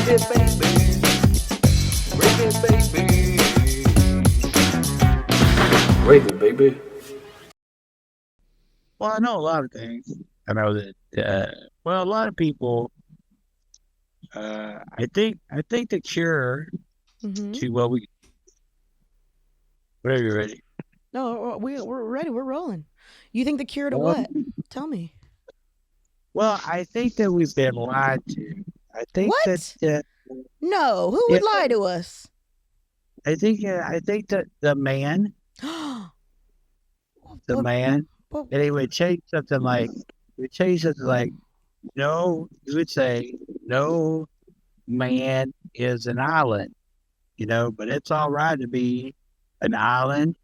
Rate it, baby. Well, I know a lot of things. I know that. Well, a lot of people. I think the cure Mm-hmm. to what we. Whenever you're ready. No, we're ready. We're rolling. You think the cure to Well, what? Tell me. well, I think that we've been lied to. I think that. What? No, who Yeah, would lie to us? I think that the man, What? What? and he would change something like, no, he would say, no man is an island, but it's all right to be an island.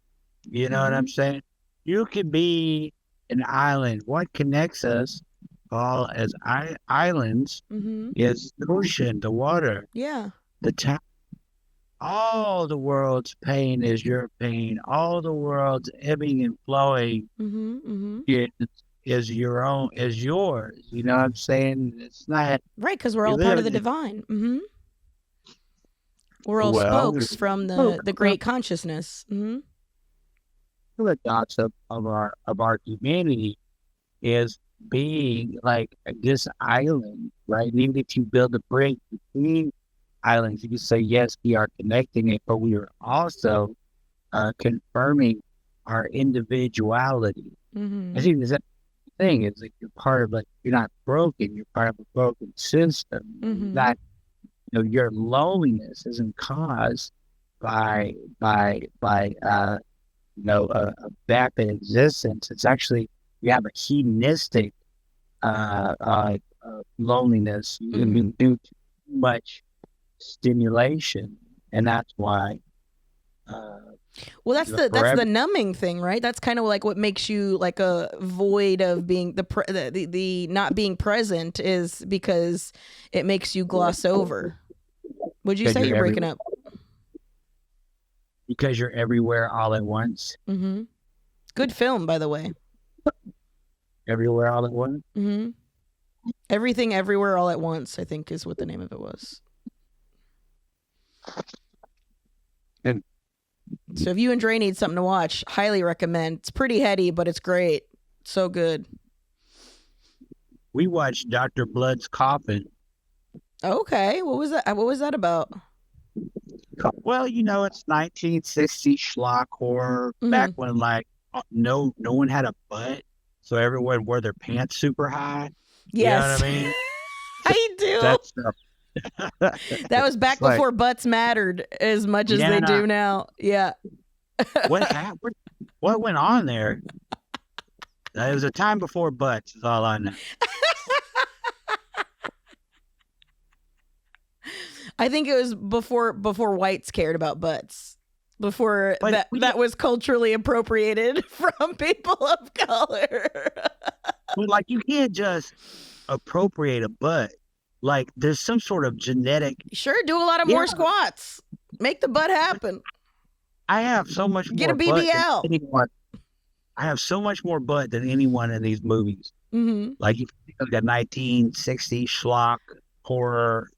You know what I'm saying? You can be an island. What connects us all as islands Mm-hmm. is the ocean, the water, Yeah. the time. All the world's pain is your pain. All the world's ebbing and flowing Mm-hmm. Mm-hmm. is your own, is yours. You know what I'm saying? It's not. Right, because we're You all part live of the in. divine. Mm-hmm. We're all Well, spokes from oh, the great consciousness. Mm-hmm. the thoughts of our humanity is being like this island, right? And even if you build a bridge between islands, you can say yes, we are connecting it, but we are also confirming our individuality. Mm-hmm. I think that's the thing. It's like you're part of, like, you're not broken. You're part of a broken system. Mm-hmm. Not, your loneliness isn't caused by a vapid existence. It's actually, you have a hedonistic loneliness. You can do too much stimulation, and that's why. Well, that's the numbing thing, right? That's kind of like what makes you like a void of being the not being present is because it makes you gloss over. Would you say you're breaking up? Because you're everywhere all at once. Mm-hmm. Good film, by the way. Everywhere all at once. Mm-hmm. Everything, everywhere, all at once, I think is what the name of it was. And so if you and Dre need something to watch, highly recommend. It's pretty heady, but it's great. So good. We watched Dr. Blood's Coffin. Okay. What was that? What was that about? Well, it's 1960 schlock horror, back when no one had a butt, so everyone wore their pants super high. Yes. You know what I mean? I do. That was back before butts mattered as much as they do now. Yeah. What happened? What went on there? It was a time before butts, is all I know. I think it was before whites cared about butts. Before that was culturally appropriated from people of color. But you can't just appropriate a butt. There's some sort of genetic. Sure, do a lot of more squats. Make the butt happen. I have so much more. Get a BBL. Butt than anyone. I have so much more butt than anyone in these movies. Mm-hmm. If you think of the 1960s schlock horror.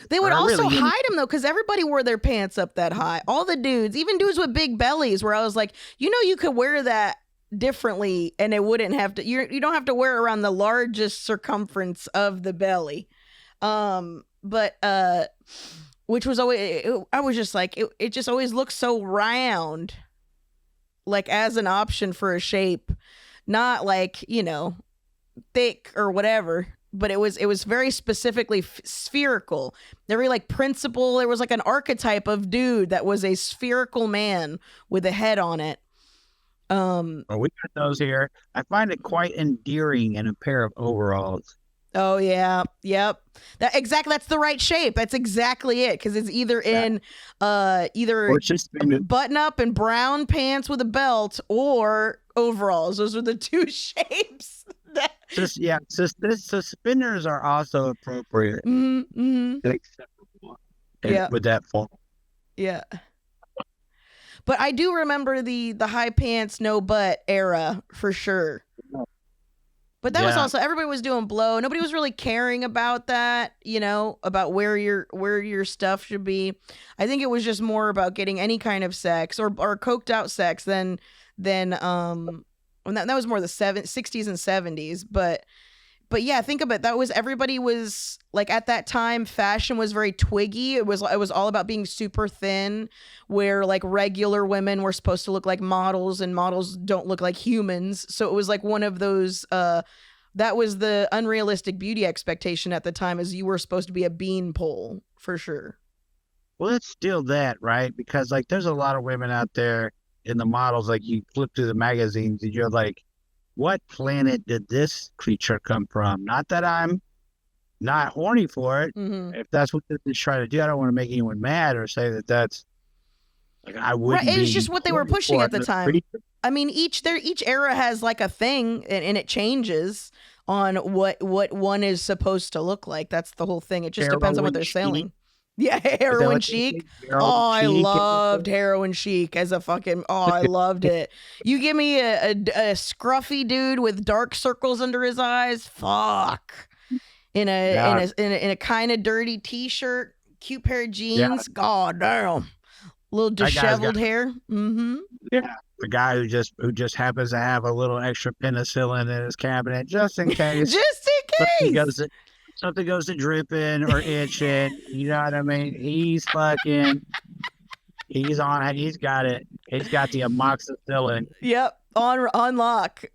They would also hide them though, because everybody wore their pants up that high. All the dudes, even dudes with big bellies, where I was like, you could wear that differently, and it wouldn't have to. You don't have to wear it around the largest circumference of the belly. But which was always, I was just like, it just always looks so round, as an option for a shape, not thick or whatever. But it was very specifically spherical. Every principle, there was an archetype of dude that was a spherical man with a head on it. Well, we got those here. I find it quite endearing in a pair of overalls. Oh yeah, yep. That's the right shape. That's exactly it. Because it's either in button up and brown pants with a belt or overalls. Those are the two shapes. Suspenders are also appropriate. Mm-hmm. Acceptable. With that form. Yeah. But I do remember the high pants, no butt era for sure. But that was also, everybody was doing blow. Nobody was really caring about that, you know, about where your stuff should be. I think it was just more about getting any kind of sex or coked out sex than when that was more the 60s and 70s. But yeah, think of it. Everybody was like, at that time, fashion was very twiggy. It was all about being super thin, where like regular women were supposed to look like models and models don't look like humans. So it was like one of those, that was the unrealistic beauty expectation at the time, is you were supposed to be a beanpole for sure. Well, it's still that, right? Because like there's a lot of women out there in the models, like you flip through the magazines and you're like, what planet did this creature come from? Not that I'm not horny for it. Mm-hmm. If that's what they're trying to do, I don't want to make anyone mad or say that that's like I wouldn't. Right, it's just what they were pushing at the time. I mean, each era has like a thing, and it changes on what one is supposed to look like. That's the whole thing. It just depends on what they're selling. Yeah, heroin chic. Oh, I loved heroin chic as a fucking. Oh, I loved it. You give me a scruffy dude with dark circles under his eyes. Fuck. In a kind of dirty t-shirt, cute pair of jeans. God damn. Little disheveled hair. Mm-hmm. Yeah. The guy who just happens to have a little extra penicillin in his cabinet, just in case. Just in case. Something goes to dripping or itching, you know what I mean? He's on it. He's got it. He's got the amoxicillin. Yep, on lock.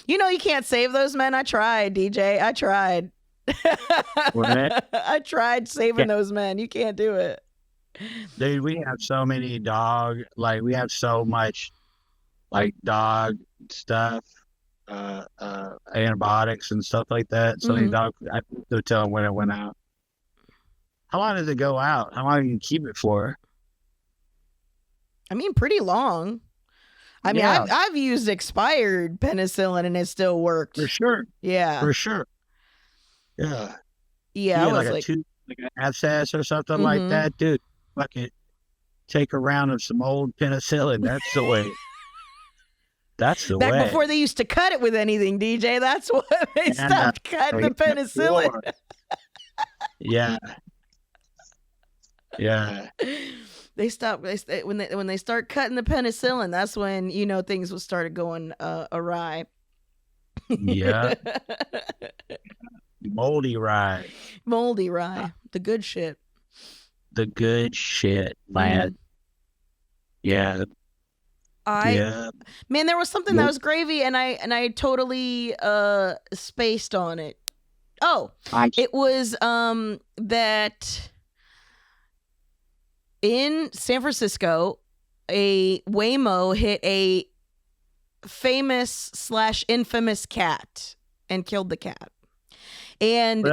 You know you can't save those men. I tried, DJ. I tried. I tried saving those men. You can't do it. Dude, we have so many we have so much like dog stuff. Antibiotics and stuff like that. So the dog, I have to tell them when it went out. How long does it go out? How long do you keep it for? I mean, pretty long. I mean, I've used expired penicillin and it still worked. For sure. Yeah. For sure. Yeah. Yeah. I was like an abscess or something like that, dude. Fucking take a round of some old penicillin. That's the way. That's the way. Back before they used to cut it with anything, DJ. That's what they stopped cutting the penicillin. Yeah. Yeah. They stopped. When they start cutting the penicillin, that's when things will started going awry. Yeah. Moldy rye. Moldy rye. The good shit. The good shit, man. Yeah. Man, there was something that was gravy, and I totally spaced on it. Oh, it was that in San Francisco, a Waymo hit a famous/infamous cat and killed the cat. And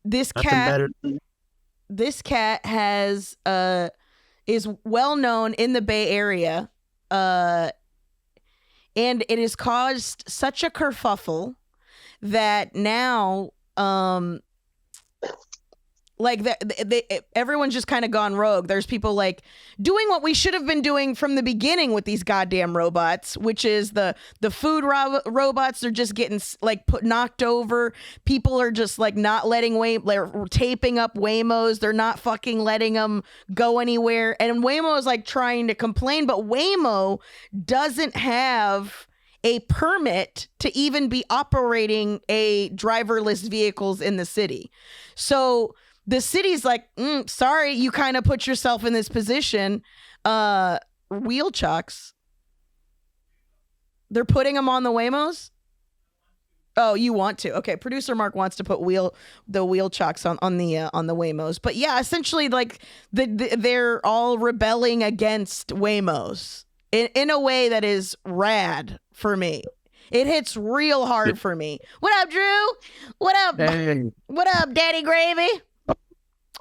this cat has is well known in the Bay Area. And it has caused such a kerfuffle that now, everyone's just kind of gone rogue. There's people like doing what we should have been doing from the beginning with these goddamn robots, which is the food robots. They're just getting knocked over. People are just like not letting they're taping up Waymos. They're not fucking letting them go anywhere. And Waymo is like trying to complain, but Waymo doesn't have a permit to even be operating a driverless vehicles in the city. So the city's like, sorry, you kind of put yourself in this position. Wheel chucks. They're putting them on the Waymos? Oh, you want to? Okay, producer Mark wants to put the wheel chucks on the Waymos. But yeah, essentially, like they're all rebelling against Waymos in a way that is rad for me. It hits real hard for me. What up, Drew? What up? Hey. What up, Daddy Gravy?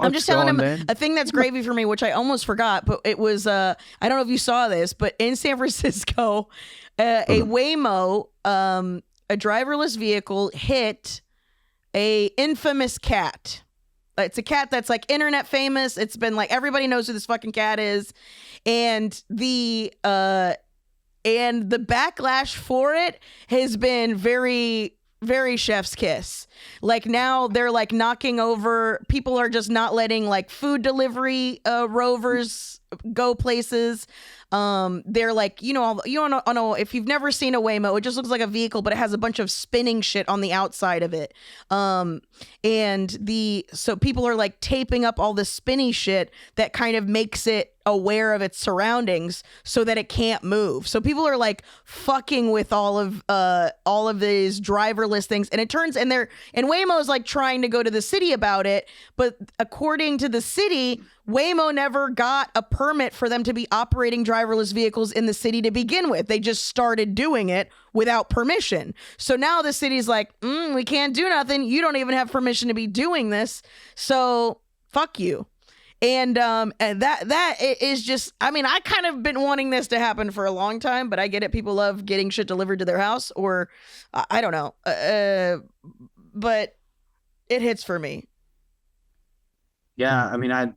I'm just telling him a thing that's gravy for me, which I almost forgot, but it was, I don't know if you saw this, but in San Francisco, a Waymo, a driverless vehicle hit a infamous cat. It's a cat that's like internet famous. It's been like, everybody knows who this fucking cat is. And the And the backlash for it has been very, very chef's kiss. Like now they're like knocking over, people are just not letting like food delivery rovers go places. They're like, you don't know if you've never seen a Waymo, it just looks like a vehicle, but it has a bunch of spinning shit on the outside of it. So people are like taping up all this spinny shit that kind of makes it aware of its surroundings so that it can't move. So people are like fucking with all of these driverless things, and Waymo's like trying to go to the city about it, but according to the city, Waymo never got a permit for them to be operating driverless vehicles in the city to begin with. They just started doing it without permission. So now the city's like, we can't do nothing. You don't even have permission to be doing this. So fuck you. And that is just, I mean, I kind of been wanting this to happen for a long time, but I get it. People love getting shit delivered to their house, or I don't know. But it hits for me. Yeah. I mean, I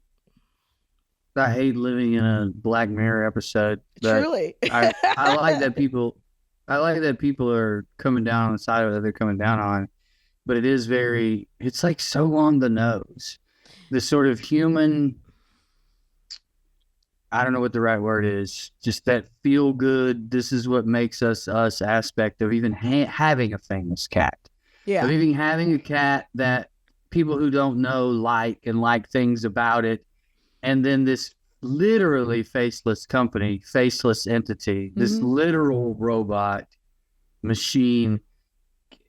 hate living in a Black Mirror episode. Truly. I like that people are coming down on the side of it that they're coming down on, but it's like so on the nose. The sort of human, I don't know what the right word is, just that feel good, this is what makes us aspect of even having a famous cat. Yeah. Of even having a cat that people who don't know like things about it. And then this literally faceless entity, this literal robot machine.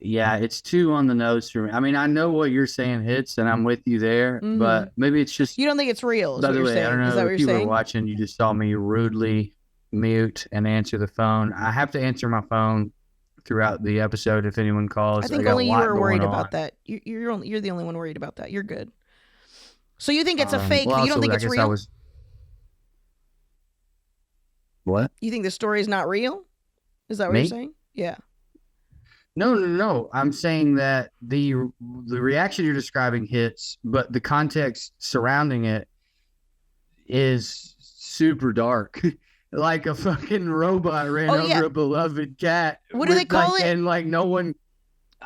Yeah, it's too on the nose for me. I mean, I know what you're saying hits, and I'm with you there, but maybe it's just... You don't think it's real, is by what the you're way, saying? I don't know is that what if you're people saying? are watching, you just saw me rudely mute and answer the phone. I have to answer my phone throughout the episode if anyone calls. I think only you are worried about that. You're the only one worried about that. You're good. So you think it's a fake? Well, you don't think it's real? What? You think the story is not real? Is that what you're saying? Yeah. No. I'm saying that the reaction you're describing hits, but the context surrounding it is super dark. Like a fucking robot ran over a beloved cat. What do they call it? And like no one...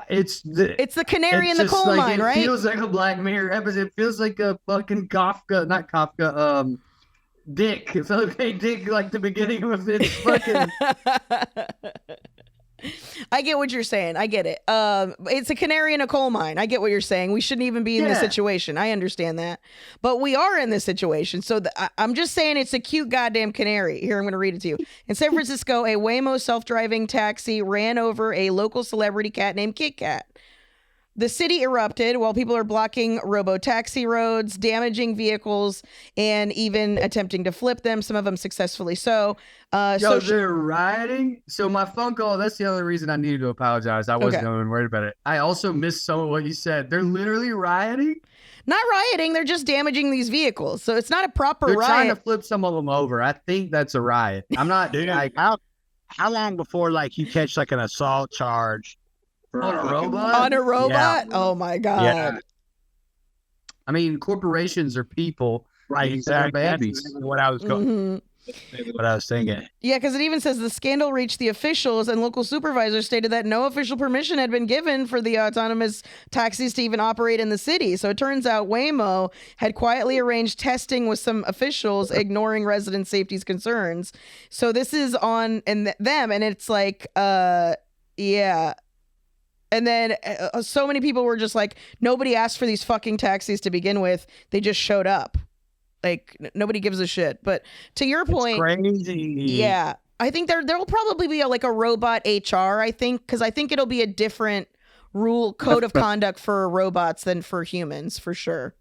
It's the canary in the coal mine, right? It feels like a Black Mirror episode. It feels like a fucking not Kafka, Dick. It felt like Dick, like the beginning of its fucking... I get what you're saying. I get it. It's a canary in a coal mine. I get what you're saying. We shouldn't even be in this situation. I understand that. But we are in this situation. So I'm just saying it's a cute goddamn canary. Here, I'm going to read it to you. In San Francisco, a Waymo self-driving taxi ran over a local celebrity cat named Kit Kat. The city erupted while people are blocking robo-taxi roads, damaging vehicles, and even attempting to flip them, some of them successfully. So, they're rioting? So my phone call, that's the other reason I needed to apologize. I wasn't even worried about it. I also missed some of what you said. They're literally rioting? Not rioting, they're just damaging these vehicles. So it's not a proper riot. They're trying to flip some of them over. I think that's a riot. I'm not... like, how long before like you catch like an assault charge? On a robot? On a robot? Yeah. Oh my God. Yeah. I mean, corporations are people. Right, exactly. Babies. That's what I was going. What I was thinking. Yeah, because it even says the scandal reached the officials, and local supervisors stated that no official permission had been given for the autonomous taxis to even operate in the city. So it turns out Waymo had quietly arranged testing with some officials, ignoring resident safety concerns. So this is on them, and it's like, yeah. And then so many people were just like, nobody asked for these fucking taxis to begin with. They just showed up. Like, nobody gives a shit. But to your point, crazy. Yeah, I think there'll probably be a robot HR, I think, because I think it'll be a different code of conduct for robots than for humans, for sure.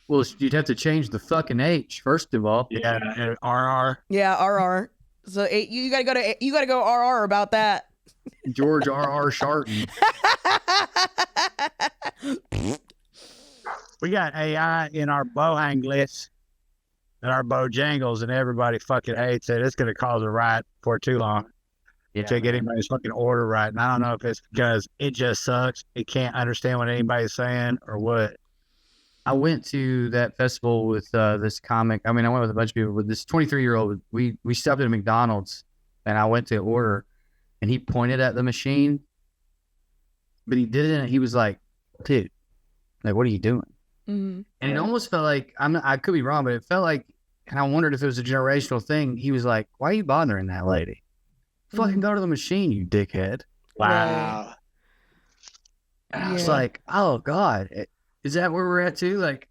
Well, you'd have to change the fucking H, first of all. Yeah, RR. Yeah, RR. So you gotta go RR about that. George R.R. Sharton. We got AI in our Bohang list and our Bojangles, and everybody fucking hates it. It's going to cause a riot for too long to get anybody's fucking order right. And I don't know if it's because it just sucks. It can't understand what anybody's saying or what. I went to that festival with this comic. I mean, I went with a bunch of people. With this 23-year-old, we stopped at a McDonald's. and I went to order, and he pointed at the machine, but he didn't. He was like, "Dude, like, what are you doing?" Mm-hmm. And it almost felt like I could be wrong, but it felt like, and I wondered if it was a generational thing. He was like, "Why are you bothering that lady? Fucking go to the machine, you dickhead." Wow. And I was like, "Oh God, is that where we're at too?" Like,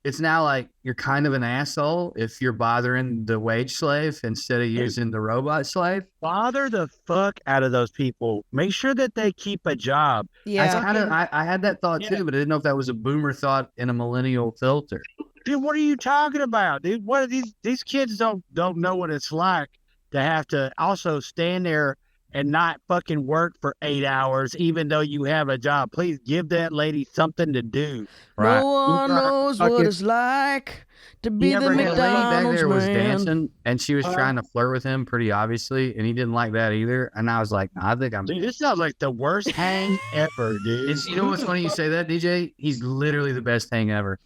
it's now like you're kind of an asshole if you're bothering the wage slave instead of using the robot slave. Bother the fuck out of those people. Make sure that they keep a job. Yeah. I had that thought too, but I didn't know if that was a boomer thought in a millennial filter. Dude, what are you talking about, dude? What are these kids don't know what it's like to have to also stand there and not fucking work for 8 hours, even though you have a job. Please give that lady something to do. Right. No one knows what it's like to be the The lady back McDonald's there was man. dancing, and she was trying to flirt with him pretty obviously, and he didn't like that either. And I was like, nah, I think I'm. Dude, this sounds like the worst hang ever, dude. You know what's funny? You say that, DJ. He's literally the best hang ever.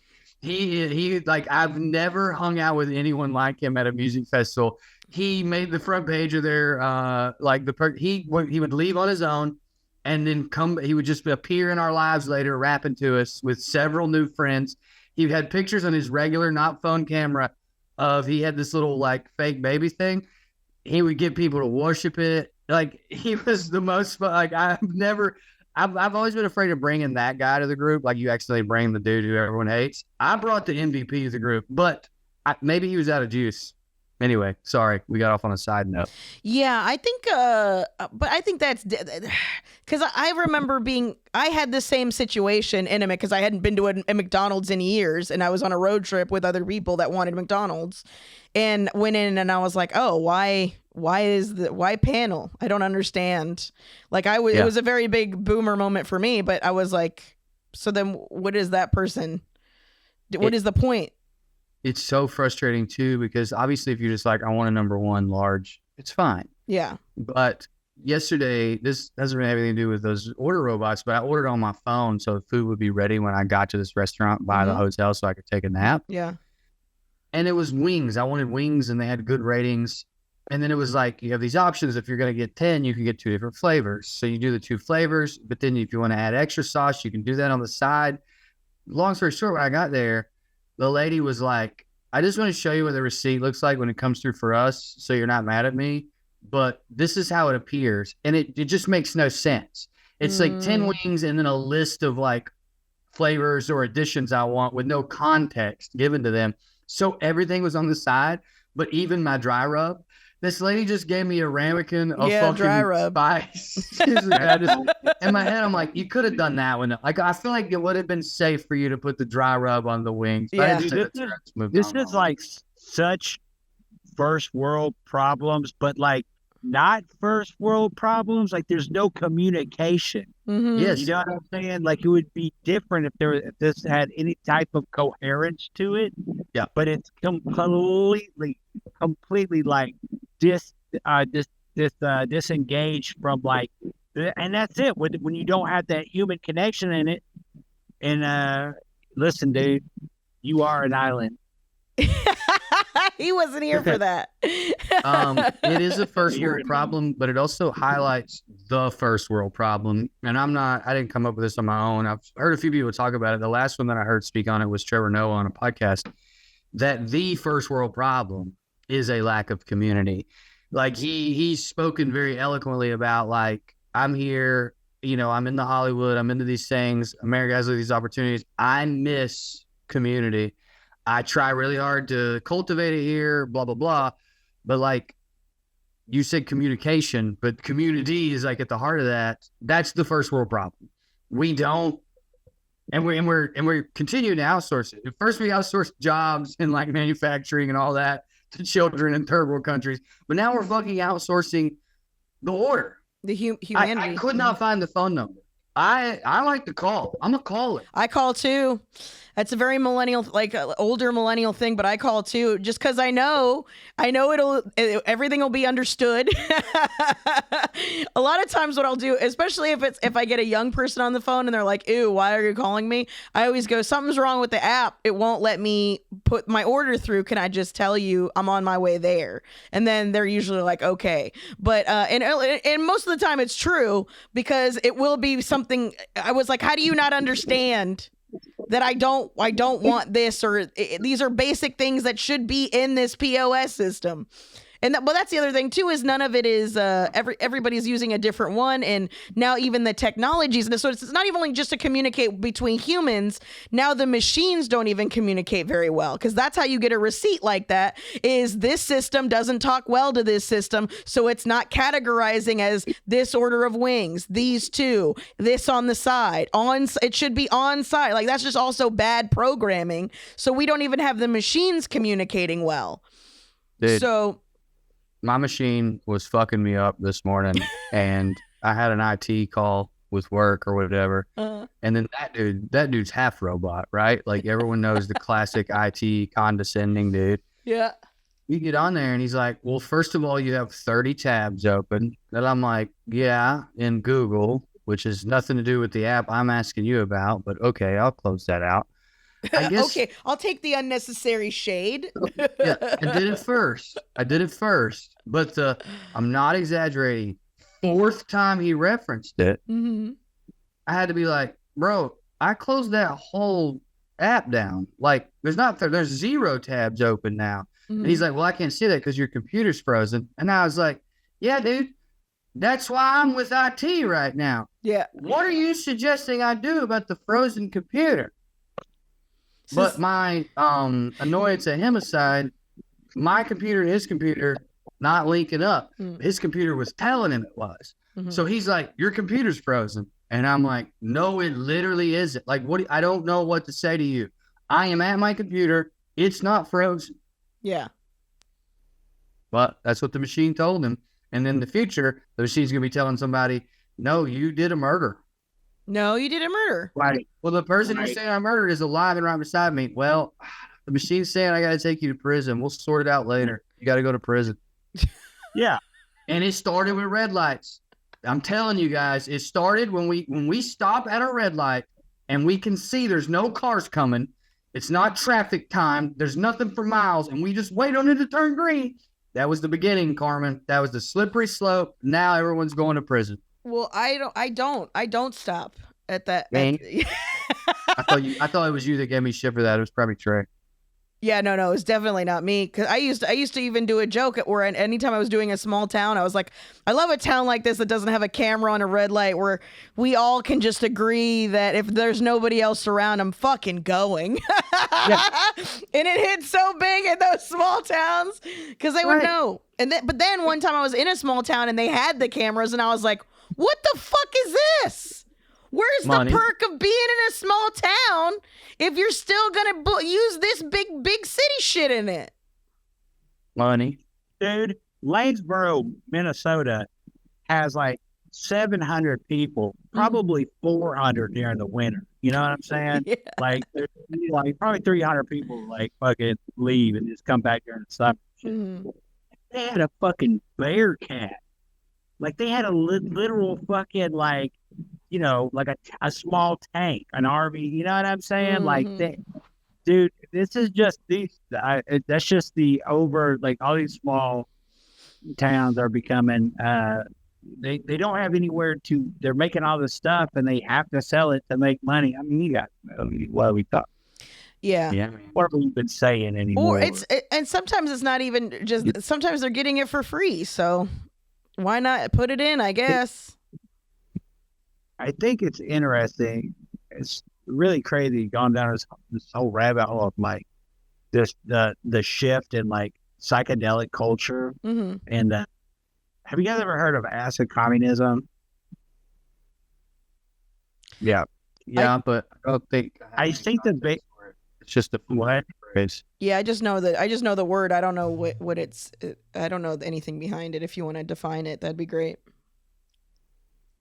He like I've never hung out with anyone like him at a music festival. He made the front page of their he would leave on his own, and then he would just appear in our lives later, rapping to us with several new friends. He had pictures on his regular, not phone camera, of he had this little like fake baby thing. He would get people to worship it. Like, he was the most fun. Like, I've always been afraid of bringing that guy to the group. Like, you accidentally bring the dude who everyone hates. I brought the MVP to the group, but maybe he was out of juice. Anyway, sorry, we got off on a side note. Yeah, I think, but I think that's because I remember I had the same situation in because I hadn't been to a McDonald's in years, and I was on a road trip with other people that wanted McDonald's, and went in and I was like, oh, why panel? I don't understand. Like, it was a very big boomer moment for me, but I was like, so then what is that person? What is the point? It's so frustrating too, because obviously if you're just like, I want a number one large, it's fine. Yeah. But yesterday, this doesn't really have anything to do with those order robots, but I ordered on my phone so the food would be ready when I got to this restaurant by the hotel so I could take a nap. Yeah. And it was wings. I wanted wings, and they had good ratings. And then it was like, you have these options. If you're going to get 10, you can get 2 different flavors. So you do the 2 flavors, but then if you want to add extra sauce, you can do that on the side. Long story short, when I got there, the lady was like, I just want to show you what the receipt looks like when it comes through for us, so you're not mad at me. But this is how it appears. And it just makes no sense. It's like 10 wings and then a list of like flavors or additions I want with no context given to them. So everything was on the side, but even my dry rub. This lady just gave me a ramekin of fucking dry rub. Spice. In my head, I'm like, you could have done that one. Like, I feel like it would have been safe for you to put the dry rub on the wings. Yeah. This is like such first world problems, but like not first world problems. Like, there's no communication. Mm-hmm. Yes. You know what I'm saying? Like, it would be different if this had any type of coherence to it. Yeah. But it's completely like disengaged from like, and that's it. When you don't have that human connection in it. And listen, dude, you are an island. He wasn't here for that. It is a first world problem, but it also highlights the first world problem. And I didn't come up with this on my own. I've heard a few people talk about it. The last one that I heard speak on it was Trevor Noah on a podcast, that the first world problem is a lack of community. Like, he's spoken very eloquently about, like, I'm here, I'm in the Hollywood, I'm into these things, America has these opportunities. I miss community. I try really hard to cultivate it here, blah, blah, blah. But like you said, communication, but community is like at the heart of that. That's the first world problem. We don't, and we're continuing to outsource it. At first, we outsourced jobs in like manufacturing and all that to children in third world countries, but now we're fucking outsourcing the order. The humanity. I could not find the phone number. I like to call. I'm a caller. I call too. That's a very millennial, like older millennial thing, but I call it too, just because I know everything will be understood. A lot of times what I'll do, especially if I get a young person on the phone and they're like, ew, why are you calling me? I always go, something's wrong with the app. It won't let me put my order through. Can I just tell you I'm on my way there? And then they're usually like, okay. But, and most of the time it's true, because it will be something. I was like, how do you not understand that I don't want this, or these are basic things that should be in this POS system? And that's the other thing too, is none of it is everybody's using a different one, and now even the technologies, and so it's not even only just to communicate between humans. Now the machines don't even communicate very well, because that's how you get a receipt like that. Is this system doesn't talk well to this system, so it's not categorizing as this order of wings, these two, this on the side, it should be on side. Like, that's just also bad programming. So we don't even have the machines communicating well. Dude. So. My machine was fucking me up this morning, and I had an IT call with work or whatever. And then that dude's half robot, right? Like, everyone knows the classic IT condescending dude. Yeah. You get on there and he's like, well, first of all, you have 30 tabs open. And I'm like, yeah, in Google, which has nothing to do with the app I'm asking you about, but okay, I'll close that out. I guess, okay, I'll take the unnecessary shade. Yeah, I did it first. But I'm not exaggerating. Fourth time he referenced it, I had to be like, bro, I closed that whole app down. Like, there's 0 tabs open now. And he's like, well, I can't see that because your computer's frozen. And I was like, yeah, dude, that's why I'm with IT right now. Yeah. What are you suggesting I do about the frozen computer? But my annoyance at him aside, my computer and his computer not linking up. His computer was telling him it was. So he's like, your computer's frozen. And I'm like, no, it literally isn't. Like, I don't know what to say to you. I am at my computer. It's not frozen. Yeah. But that's what the machine told him. And in the future, the machine's going to be telling somebody, no, you did a murder. No, you did a murder. Right. Well, the person you're saying I murdered is alive and right beside me. Well, the machine's saying I got to take you to prison. We'll sort it out later. You got to go to prison. Yeah. And it started with red lights. I'm telling you guys, it started when we stop at a red light and we can see there's no cars coming. It's not traffic time. There's nothing for miles. And we just wait on it to turn green. That was the beginning, Carmen. That was the slippery slope. Now everyone's going to prison. Well, I don't stop at that. I thought it was you that gave me shit for that. It was probably Trey. Yeah, no, it's definitely not me. Cause I used to even do a joke where anytime I was doing a small town, I was like, I love a town like this that doesn't have a camera on a red light, where we all can just agree that if there's nobody else around, I'm fucking going. Yeah. And it hit so big in those small towns because they would know. But then one time I was in a small town and they had the cameras, and I was like, what the fuck is this? Where's Money. the perk of being in a small town if you're still going to use this big city shit in it? Money. Dude, Lanesboro, Minnesota has like 700 people, probably 400 during the winter. You know what I'm saying? Yeah. Like probably 300 people like fucking leave and just come back during the summer. They had a fucking bear cat. Like, they had a literal fucking, like, you know, like a small tank, an RV. You know what I'm saying? Like, dude, this is just that's just the like, all these small towns are becoming, they don't have anywhere they're making all this stuff and they have to sell it to make money. I mean, what we thought. Yeah. What have we been saying anymore? Or and sometimes it's not even just, sometimes they're getting it for free. So why not put it in, I guess? I think it's interesting. It's really crazy going down this whole rabbit hole of like this the shift in like psychedelic culture. And have you guys ever heard of acid communism? Yeah, but I don't think. I think it's just a what phrase. Yeah, I just know the word. I don't know what it's. I don't know anything behind it. If you want to define it, that'd be great.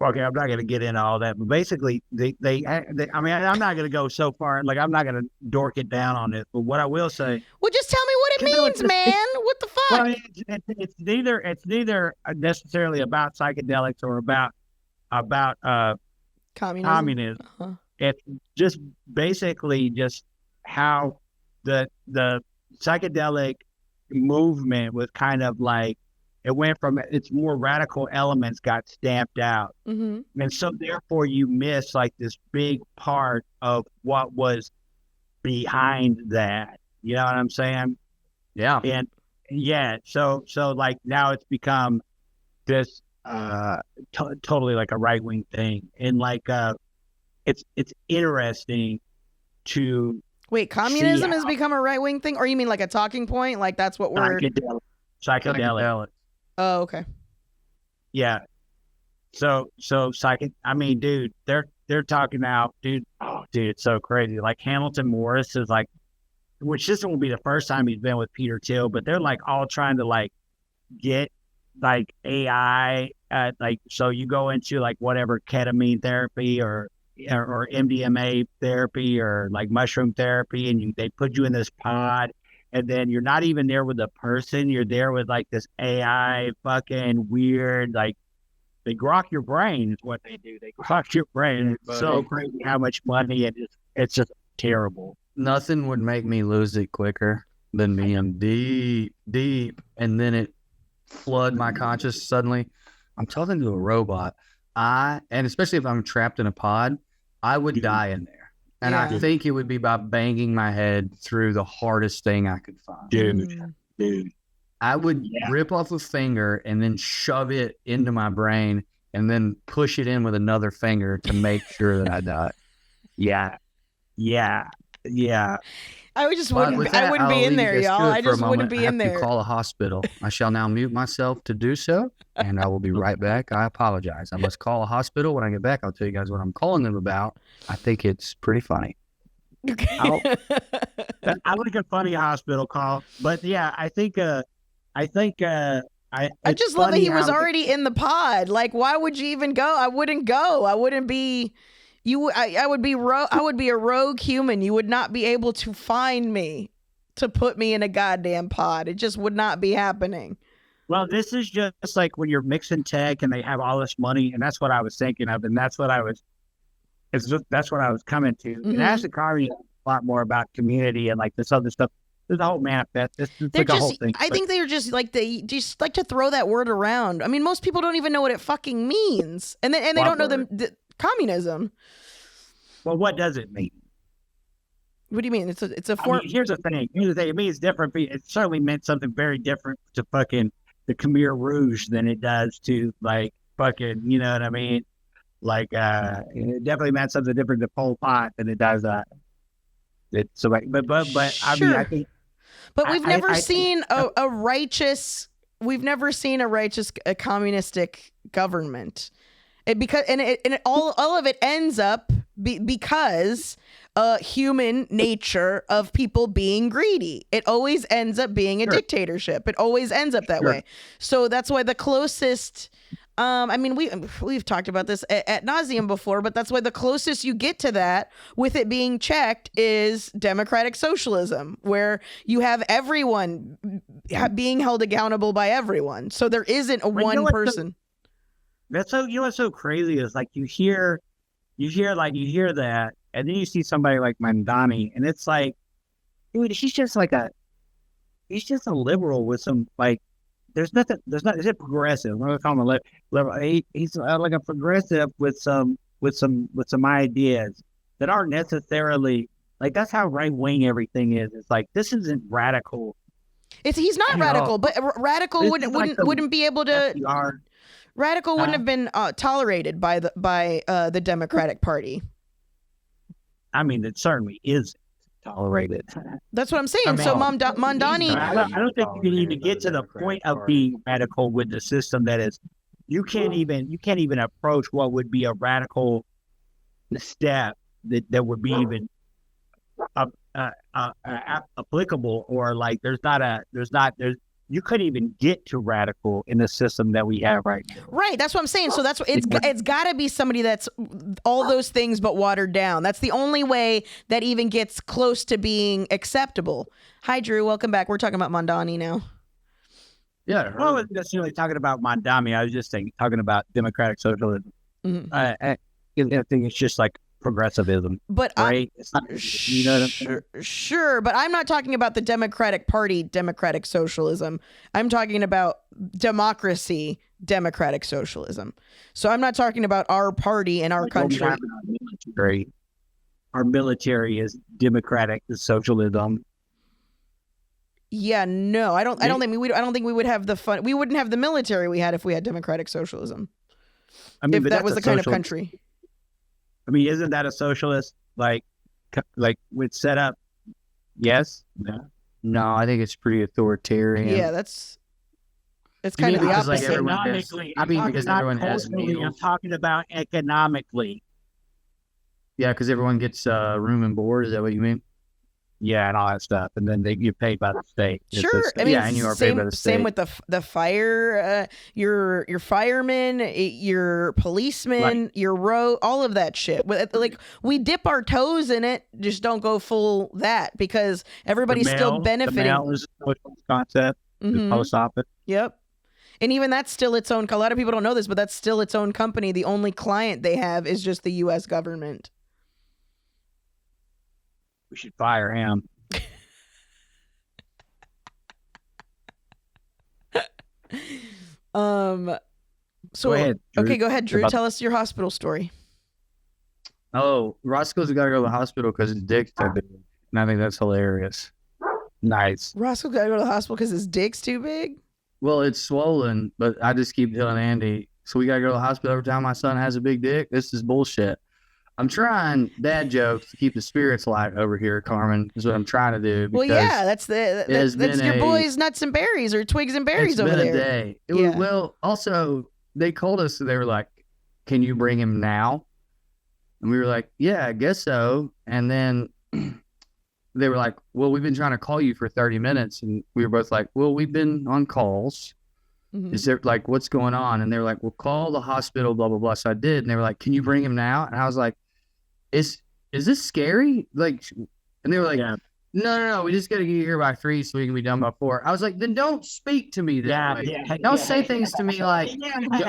Okay, I'm not going to get into all that, but basically, they I mean, I'm not going to go so far. Like, I'm not going to dork it down on it. But what I will say, Well, just tell me what it means, man. What the fuck? well, it's neither necessarily about psychedelics or about communism. Uh-huh. It's just basically just how the psychedelic movement was kind of like, it went from its more radical elements got stamped out. Mm-hmm. And so therefore you miss like this big part of what was behind that. You know what I'm saying? Yeah. And yeah, so like now it's become this totally like a right wing thing. And like it's interesting to Wait, communism has become a right wing thing, or you mean like a talking point? Like that's what we're psychedelic. Oh, okay. Yeah. So I mean, dude, they're talking out, dude. Oh, dude, it's so crazy. Like Hamilton Morris is like, which this won't be the first time he's been with Peter Thiel, but they're like all trying to like get like AI, like, so you go into like whatever ketamine therapy or MDMA therapy or like mushroom therapy, and they put you in this pod, and then you're not even there with the person, you're there with like this AI fucking weird, like they grok your brain is what they do. They grok your brain. It's so crazy how much money it's just terrible. Nothing would make me lose it quicker than being deep, and then it flood my conscious suddenly. I'm talking to a robot. And especially if I'm trapped in a pod, I would die in there. And I think it would be by banging my head through the hardest thing I could find. Dude. I would rip off a finger and then shove it into my brain and then push it in with another finger to make sure that I die. Yeah. I wouldn't be in there, y'all. I just wouldn't be in there. I have to call a hospital. I shall now mute myself to do so, and I will be right back. I apologize. I must call a hospital. When I get back, I'll tell you guys what I'm calling them about. I think it's pretty funny. I like a funny hospital call, but yeah, I just love that he was already in the pod. Like, why would you even go? I wouldn't go. I wouldn't be. I would be a rogue human. You would not be able to find me to put me in a goddamn pod. It just would not be happening. Well, this is just like when you're mixing tech and they have all this money, and that's what I was thinking of, and that's what I was coming to. Mm-hmm. And Acid Carving a lot more about community and like this other stuff. There's a whole manifest. It's like a whole thing. I think they just like to throw that word around. I mean, most people don't even know what it fucking means, and they don't know the communism. Well, what does it mean? What do you mean? It's a form. Here's the thing. It means different. It certainly meant something very different to fucking the Khmer Rouge than it does to like fucking, you know what I mean? Like, it definitely meant something different to Pol Pot than it does but I mean, I think. But we've never seen a righteous. We've never seen a righteous communistic government. All of it ends up because human nature of people being greedy. It always ends up being a dictatorship. It always ends up that way. So that's why the closest. I mean, we've talked about this ad nauseum before, but that's why the closest you get to that, with it being checked, is democratic socialism, where you have everyone being held accountable by everyone. So there isn't one person. That's so, what's so crazy is like you hear that, and then you see somebody like Mandani, and it's like, dude, he's just a liberal with some like, is it progressive? I'm gonna call him a liberal. He's like a progressive with some ideas that aren't necessarily like, that's how right wing everything is. It's like, this isn't radical. He's not radical, but radical wouldn't be able to. FDR. Radical wouldn't have been tolerated by the Democratic Party. I mean, it certainly is tolerated. That's what I'm saying. So Mondani, I don't think you can even get to the point of being radical with the system that is. You can't even approach what would be a radical step that would be even applicable, or like there's you couldn't even get to radical in the system that we have right now. Right. That's what I'm saying. So that's what it's got to be somebody that's all those things but watered down. That's the only way that even gets close to being acceptable. Hi, Drew. Welcome back. We're talking about Mondani now. Yeah. Well, I wasn't necessarily talking about Mondami. I was just talking about democratic socialism. Mm-hmm. I think it's just like progressivism. But right? It's not, you know what I'm saying? Sure, but I'm not talking about the Democratic Party, democratic socialism. I'm talking about democracy, democratic socialism. So I'm not talking about our party and our country. Our military is democratic socialism. Yeah, no, I don't think we would have the fun. We wouldn't have the military we had if we had democratic socialism. I mean, if that was the kind of country. I mean, isn't that a socialist like would set up? Yes. No, I think it's pretty authoritarian. Yeah, it's kind of the opposite. Like because everyone has meals. I'm talking about economically. Yeah, because everyone gets room and board. Is that what you mean? Yeah, and all that stuff, and then they get paid by the state. Sure, I mean, and you are paid by the state. Same with the fire, your firemen, your policemen, right. Your all of that shit. Like we dip our toes in it, just don't go full that because everybody's still benefiting. The mail is a social concept. The post office. Yep. And even that's still its own. A lot of people don't know this, but that's still its own company. The only client they have is just the U.S. government. We should fire him. So go ahead, Drew. Okay, go ahead, Drew. Tell us your hospital story. Oh, Roscoe's got to go to the hospital because his dick's too big, and I think that's hilarious. Nice. Roscoe got to go to the hospital because his dick's too big. Well, it's swollen, but I just keep telling Andy, so we got to go to the hospital every time my son has a big dick. This is bullshit. I'm trying dad jokes to keep the spirits light over here, Carmen, is what I'm trying to do. Well, yeah, that's your boys' nuts and berries or twigs and berries over there. It's been a day. Well, also, they called us, they were like, can you bring him now? And we were like, yeah, I guess so. And then they were like, well, we've been trying to call you for 30 minutes. And we were both like, well, we've been on calls. Mm-hmm. Is there like, what's going on? And they were like, well, call the hospital, blah, blah, blah. So I did. And they were like, can you bring him now? And I was like, is this scary? Like, and they were like, yeah. No, we just got to get here by 3 so we can be done by 4. I was like, then don't speak to me that way. Don't say things to me like,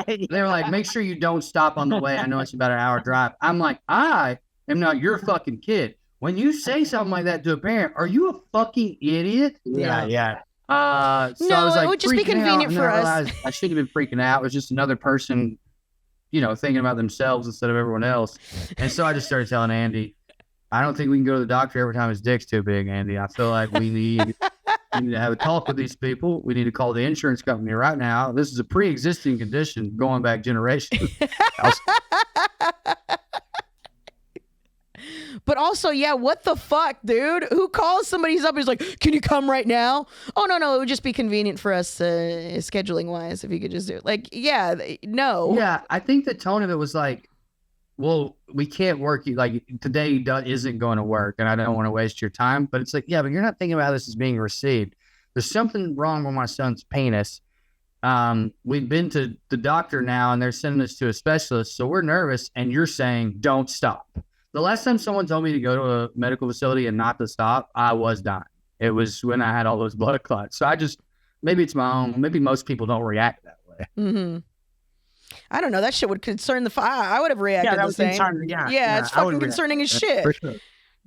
they were like, make sure you don't stop on the way. I know it's about an hour drive. I'm like, I am not your fucking kid. When you say something like that to a parent, are you a fucking idiot? Yeah. So I was like, it would just be convenient for us. I shouldn't have been freaking out. It was just another person, thinking about themselves instead of everyone else. And so I just started telling Andy, I don't think we can go to the doctor every time his dick's too big, Andy. I feel like we need to have a talk with these people. We need to call the insurance company right now. This is a pre-existing condition going back generations. But also, yeah, what the fuck, dude? Who calls somebody's up and is like, can you come right now? Oh, no, it would just be convenient for us scheduling-wise if you could just do it. Like, yeah, no. Yeah, I think the tone of it was like, well, we can't work. Like, today isn't going to work, and I don't want to waste your time. But it's like, yeah, but you're not thinking about how this is being received. There's something wrong with my son's penis. We've been to the doctor now, and they're sending us to a specialist, so we're nervous, and you're saying, don't stop. The last time someone told me to go to a medical facility and not to stop, I was dying. It was when I had all those blood clots. So maybe it's my own, maybe most people don't react that way. Mm-hmm. I don't know. That shit would concern I would have reacted the same. Yeah, it's fucking concerning as shit. For sure.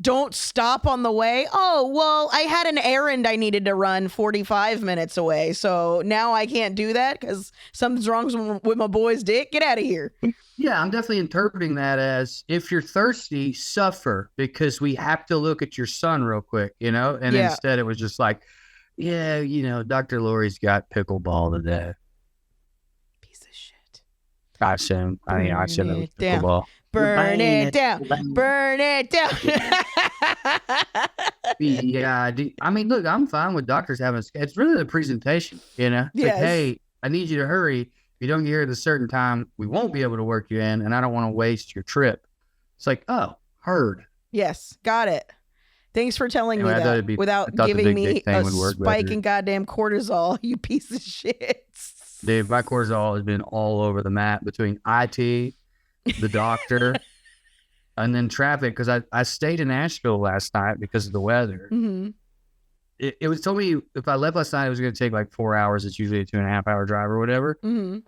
Don't stop on the way. Oh, well, I had an errand I needed to run 45 minutes away. So now I can't do that because something's wrong with my boy's dick. Get out of here. Yeah, I'm definitely interpreting that as if you're thirsty, suffer because we have to look at your son real quick, And instead it was just like, yeah, Dr. Lori's got pickleball today. Piece of shit. I shouldn't have pickleball. Burn it down. Burn it down. Yeah, I mean, look, I'm fine with doctors having. It's really the presentation, It's like, hey, I need you to hurry. If you don't get here at a certain time, we won't be able to work you in, and I don't want to waste your trip. It's like, oh, heard. Yes, got it. Thanks for telling Anyway, I me thought that it'd be- I without thought the giving big me dick thing a would work spike better. in goddamn cortisol, you piece of shit. Dude, my cortisol has been all over the map between IT, the doctor, and then traffic. Because I stayed in Nashville last night because of the weather. Mm-hmm. It was told me if I left last night, it was going to take like 4 hours. It's usually a 2.5 hour drive or whatever. Mm-hmm.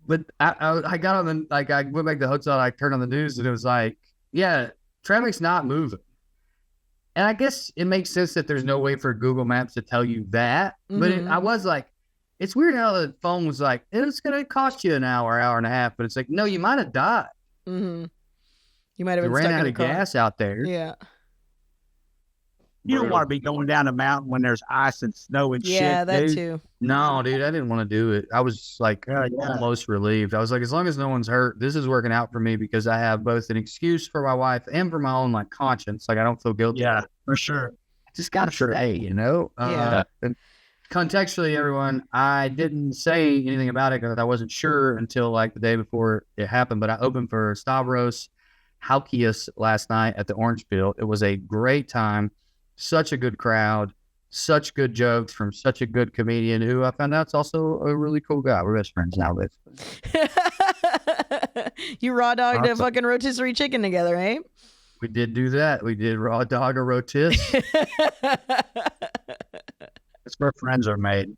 But I got on the, like, I went back to the hotel, I turned on the news, and it was like, yeah, traffic's not moving. And I guess it makes sense that there's no way for Google Maps to tell you that. But I was like, it's weird how the phone was like, it's going to cost you an hour and a half. But it's like, no, you might have died. Mm-hmm. You might have You been ran stuck out in a of car. gas out there. Yeah. You don't want to be going down a mountain when there's ice and snow and shit. Yeah, that dude. too. No, dude, I didn't want to do it. I was like almost relieved. I was like, as long as no one's hurt, this is working out for me because I have both an excuse for my wife and for my own like conscience. Like I don't feel guilty. Yeah, for sure. I just gotta stay, you know. Yeah. And contextually, everyone, I didn't say anything about it because I wasn't sure until like the day before it happened. But I opened for Stavros Halkias last night at the Orange Peel. It was a great time. Such a good crowd, such good jokes from such a good comedian who I found out is also a really cool guy. We're best friends now, Liz. You raw dogged a Awesome. fucking rotisserie chicken together, eh? We did do that. We did raw dog or rotis. That's where friends are made.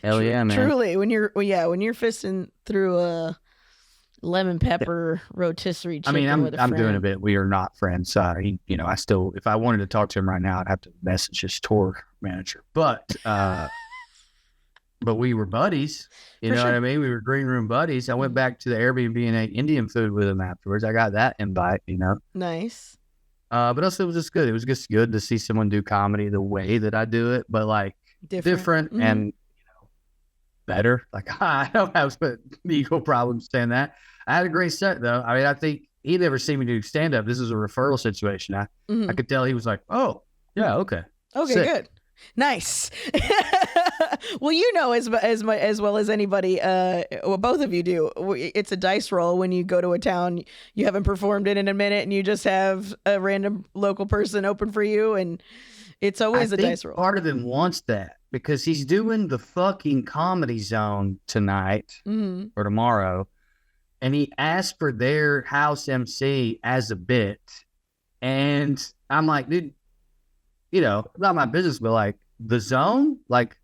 Hell yeah, man. Truly, when you're fisting through a lemon pepper rotisserie chicken. I mean, with a I'm doing friend. a bit. We are not friends. He, you know, I still, if I wanted to talk to him right now, I'd have to message his tour manager. But we were buddies. You know what I mean? We were green room buddies. I went back to the Airbnb and ate Indian food with him afterwards. I got that invite, you know. Nice. But also it was just good. It was just good to see someone do comedy the way that I do it, but like different Mhm. and, you know, better. Like I don't have ego problems saying that. I had a great set though. I mean, I think he'd never seen me do stand up. This is a referral situation. I could tell he was like, oh yeah, okay. Okay, Sick. good. Nice. Well, you know as well as anybody, well, both of you do. It's a dice roll when you go to a town you haven't performed in a minute, and you just have a random local person open for you, and it's always a dice roll. Part of him wants that because he's doing the fucking Comedy Zone tonight or tomorrow, and he asked for their house MC as a bit, and I'm like, dude, you know, not my business, but like the Zone, like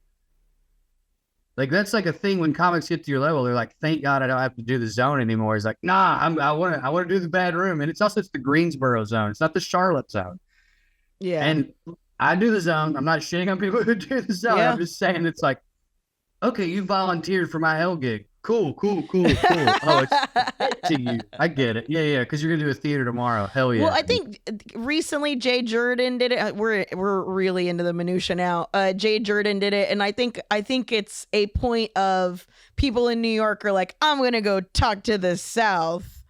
that's like a thing when comics get to your level. They're like, thank God I don't have to do the Zone anymore. He's like, nah, I want to do the Bad Room, and it's the Greensboro Zone. It's not the Charlotte Zone. Yeah, and I do the Zone. I'm not shitting on people who do the Zone. Yeah. I'm just saying it's like, okay, you volunteered for my Hell gig. Cool. Oh, it's to you. I get it. Yeah, because you're gonna do a theater tomorrow. Hell yeah. Well, I think recently Jay Jordan did it. We're really into the minutia now. Jay Jordan did it, and I think it's a point of people in New York are like, I'm gonna go talk to the South,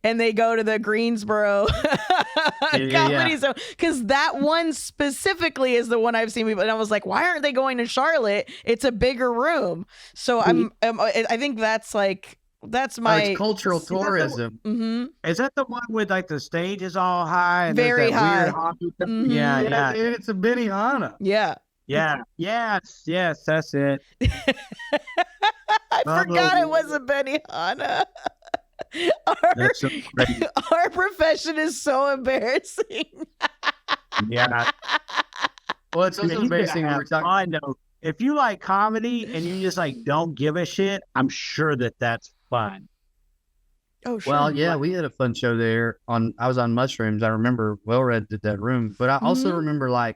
and they go to the Greensboro comedy zone because that one specifically is the one I've seen people. And I was like, why aren't they going to Charlotte? It's a bigger room. So I think that's like. That's my it's cultural tourism. Is that the one with like the stage is all high? And Very there's that high. Weird yeah. It's a Benihana. Yeah. Yes, that's it. I forgot it was a Benihana. Our profession is so embarrassing. Yeah. Well, it's also embarrassing when we're talking. I know. If you like comedy and you just like don't give a shit, I'm sure that's fun. Oh, sure. Well, yeah, we had a fun show there. I was on Mushrooms. I remember Well-Red did that room, but I also remember like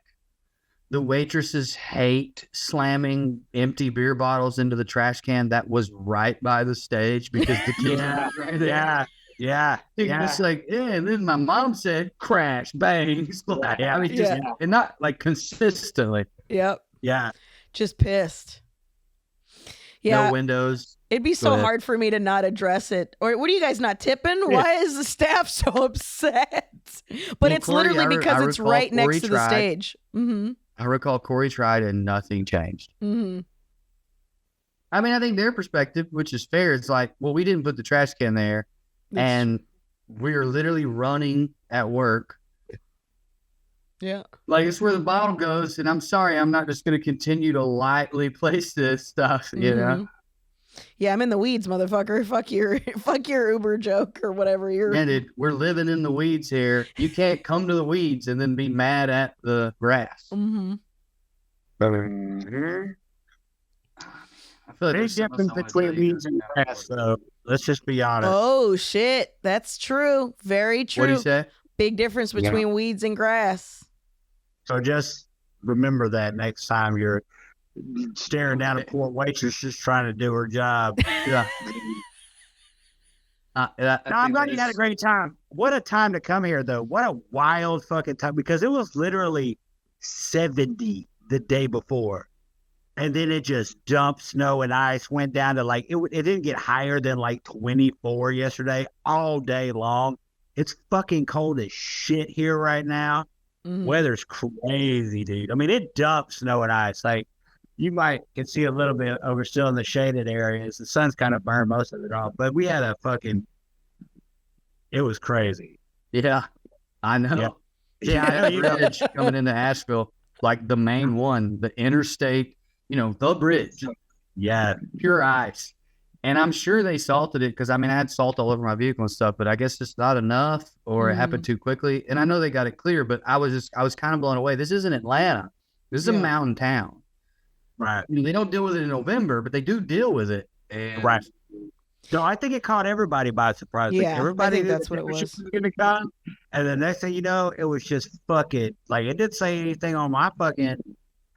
the waitresses hate slamming empty beer bottles into the trash can that was right by the stage because the kids right there. Yeah. It's like, and then my mom said, crash, bang, splash. I mean, just and not like consistently. Yep. Yeah. Just pissed. Yeah. No windows. It'd be so hard for me to not address it. Or what are you guys not tipping? Yeah. Why is the staff so upset? But it's Corey, literally because I it's recall right next Corey to the tried. stage. I recall Corey tried and nothing changed. I mean, I think their perspective, which is fair, it's like, well, we didn't put the trash can there, and we are literally running at work Yeah. Like, it's where the bottle goes, and I'm sorry, I'm not just going to continue to lightly place this stuff, you know? Yeah, I'm in the weeds, motherfucker. Fuck your Uber joke or whatever you're. Yeah, dude, we're living in the weeds here. You can't come to the weeds and then be mad at the grass. Mm-hmm. I feel like Big there's something difference else I wanna between tell you weeds guys and now. grass, though. Let's just be honest. Oh shit, that's true. Very true. What do you say? Big difference between weeds and grass. So just remember that next time you're staring down a poor waitress just trying to do her job. Yeah. No, I'm glad you had a great time. What a time to come here, though. What a wild fucking time, because it was literally 70 the day before. And then it just dumped snow and ice, went down to like, it didn't get higher than like 24 yesterday, all day long. It's fucking cold as shit here right now. Weather's crazy, dude. I mean, it dumped snow and ice. Like, you can see a little bit over still in the shaded areas. The sun's kind of burned most of it off, but we had it was crazy. Yeah, I know. Yeah, I know. You know. Bridge coming into Asheville, like the main one, the interstate, the bridge. Yeah. Pure ice. And I'm sure they salted it because, I had salt all over my vehicle and stuff, but I guess it's not enough or it happened too quickly. And I know they got it clear, but I was kind of blown away. This isn't Atlanta. This is a mountain town. Right. They don't deal with it in November, but they do deal with it. And right. So I think it caught everybody by surprise. Yeah, like everybody I think that's what it was. Gonna come, and the next thing you know, it was just fucking, like, it didn't say anything on my fucking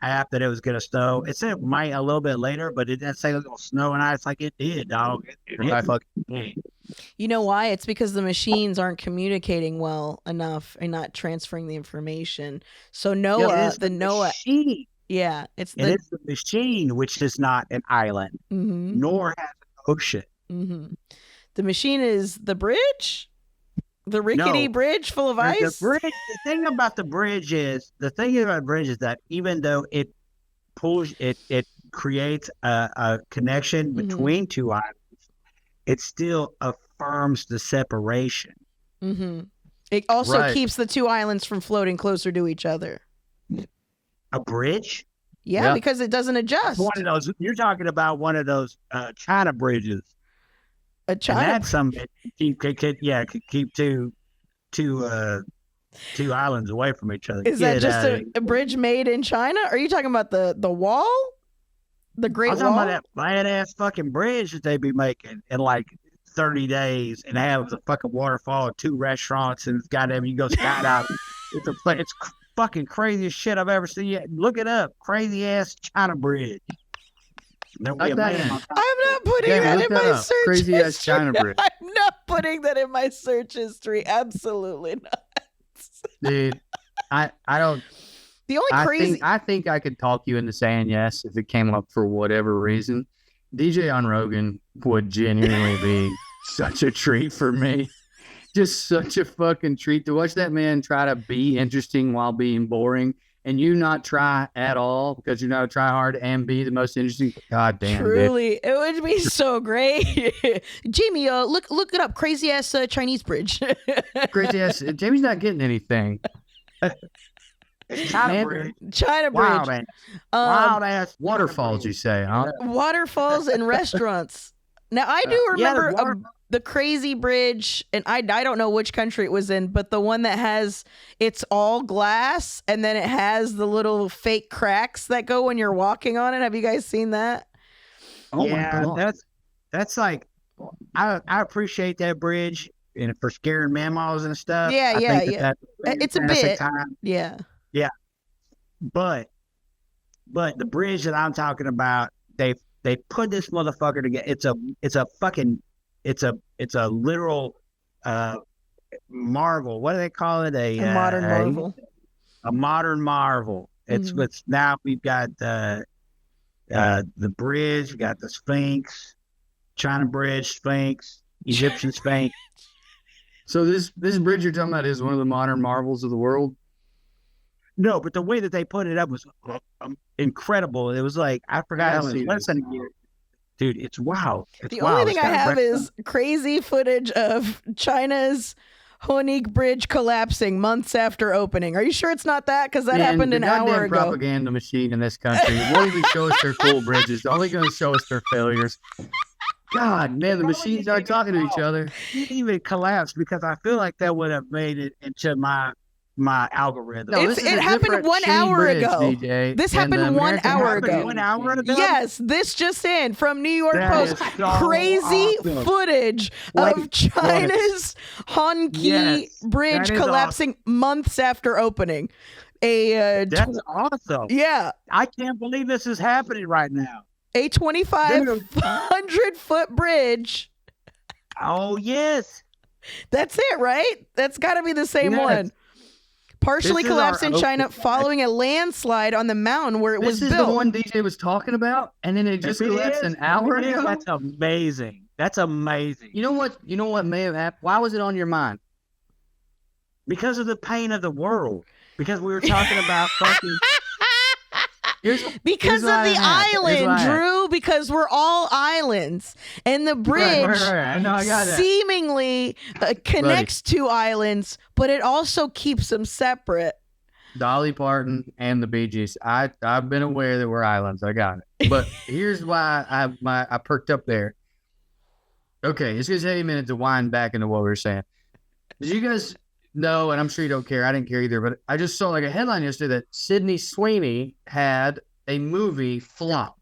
app that it was gonna snow. It said it might a little bit later, but it didn't say it was gonna snow and ice like it did, dog. It fucking did. You know why? It's because the machines aren't communicating well enough and not transferring the information. So NOAA, machine. Yeah, it's the machine, which is not an island, nor has an ocean. The machine is the bridge, the rickety bridge full of ice. The thing about the bridge is that even though it creates a connection between two islands, it still affirms the separation. It also keeps the two islands from floating closer to each other. A bridge? Yeah, because it doesn't adjust. One of those. You're talking about one of those China bridges. A China. And that's something that could keep two islands away from each other. Is that just a bridge made in China? Are you talking about the wall? The Great Wall? I'm talking about that badass fucking bridge that they be making in like 30 days and have the fucking waterfall, 2 restaurants, and goddamn, you go skydiving. It's fucking craziest shit I've ever seen. Look it up. Crazy ass China bridge. I'm not putting that in my search Crazy history. ass China bridge. I'm not putting that in my search history. Absolutely not. Dude, I don't. The only crazy. I think I could talk you into saying yes if it came up for whatever reason. DJ on Rogan would genuinely be such a treat for me. Just such a fucking treat to watch that man try to be interesting while being boring, and you not try at all because you know to try hard and be the most interesting. God damn, truly, it would be so great. Jamie, look it up. Crazy ass Chinese bridge. Crazy ass. Jamie's not getting anything. China bridge. Wild ass waterfalls. You say, huh? Waterfalls and restaurants. Now I do remember the crazy bridge, and I don't know which country it was in, but the one that it's all glass and then it has the little fake cracks that go when you're walking on it. Have you guys seen that? Oh my God. That's like, I appreciate that bridge and for scaring mammals and stuff. Yeah. It's a bit. Time. Yeah. But the bridge that I'm talking about, they put this motherfucker together. It's a literal marvel. What do they call it? A modern marvel. A modern marvel. It's now we've got the bridge, we got the Sphinx, China Bridge, Sphinx, Egyptian Sphinx. So this bridge you're talking about is one of the modern marvels of the world? No, but the way that they put it up was incredible. It was like, I forgot how less than a year. Dude, it's wow. The only thing I have is crazy footage of China's Honig Bridge collapsing months after opening. Are you sure it's not that? Because that happened an hour ago. Propaganda machine in this country won't even show us their cool bridges. They're only going to show us their failures. God, man, the machines aren't talking to each other. It didn't even collapse because I feel like that would have made it into my algorithm. No, it happened 1 hour ago. DJ, this happened 1 hour ago. 1 hour ago? Yes, this just in from New York That Post. is so Crazy awesome. footage of China's Honki Bridge that is collapsing months after opening. That's awesome. Yeah. I can't believe this is happening right now. A 2,500-foot bridge. Oh, yes. That's it, right? That's got to be the same one. Partially This is collapsed our in China open- following a landslide on the mountain where it was This is built. the one DJ was talking about, and then it just If it collapsed is, an hour if it is, ago. That's amazing. That's amazing. You know what? You know what may have happened? Why was it on your mind? Because of the pain of the world. Because we were talking about fucking. Because of the island, Drew, because we're all islands. And the bridge Right. I know, I got that. seemingly connects two islands, but it also keeps them separate. Dolly Parton and the Bee Gees. I've been aware that we're islands. I got it. But here's why I perked up there. Okay, it's going to take a minute to wind back into what we were saying. Did you guys know, and I'm sure you don't care, I didn't care either, but I just saw like a headline yesterday that Sydney Sweeney had a movie flop.